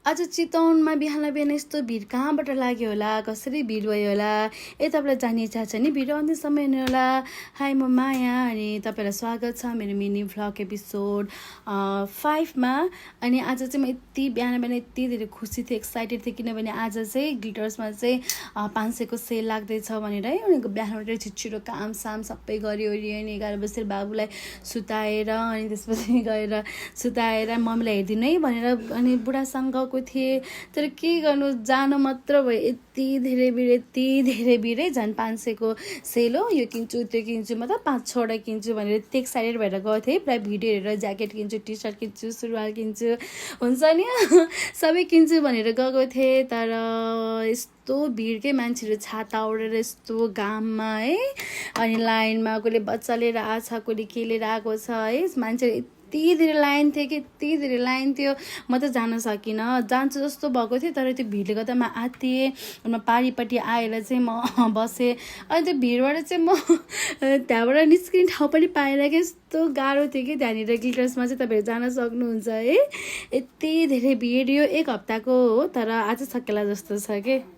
आज चितवनमा बिहान यस्तो भिड कहाँबाट लाग्यो होला, कसरी भिड भयो होला, तपाईँलाई जान्ने इच्छा छ नि भिडियो अन्त्यसम्म हेर्नु होला। हाई, म माया अनि तपाईँलाई स्वागत छ मेरो मिनी भ्लग एपिसोड 5मा। अनि आज चाहिँ म यति बिहान यति धेरै खुसी थिएँ, एक्साइटेड थिएँ, किनभने आज चाहिँ ग्लिटर्समा चाहिँ 500को सेल लाग्दैछ भनेर है। उनीहरूको बिहानबाट छिटो कामसाम सबै गरिओरि अनि 11 बजी बाबुलाई सुताएर अनि त्यसपछि गएर सुताएर मम्मीलाई हेरिदिनु है भनेर अनि बुढासँग गएको थिएँ। तर के गर्नु, जानु मात्र भयो, यति धेरै भिड है। झन् 500को सेल हो, यो किन्छु त्यो किन्छु, मतलब 5-6वटा किन्छु भनेर यति एक्साइटेड भएर गएको थिएँ। प्रायः भिडियो हेरेर ज्याकेट किन्छु, टी सर्ट किन्छु, सुरुवाल किन्छु, हुन्छ नि सबै किन्छु भनेर गएको थिएँ। तर यस्तो भिडकै मान्छेहरू छाता ओढेर यस्तो घाममा है, अनि लाइनमा कसले बच्चा लिएर आएको छ, कसले के लिएर आएको छ है। मान्छेहरू यति धेरै लाइन थियो कि यति धेरै लाइन थियो, म त जान सकिनँ। जान्छु जस्तो भएको थियो, तर त्यो भिडले गर्दा म आत्तिएँ। म पारिपट्टि आएर चाहिँ म बसेँ। अनि त्यो भिडबाट चाहिँ म त्यहाँबाट निस्किने ठाउँ पनि पाएन कि, यस्तो गाह्रो थियो कि त्यहाँनिर ग्लिटर्समा चाहिँ तपाईँहरू जान सक्नुहुन्छ है। यति धेरै भिड, यो 1 हप्ताको हो, तर आज सकेला जस्तो छ कि।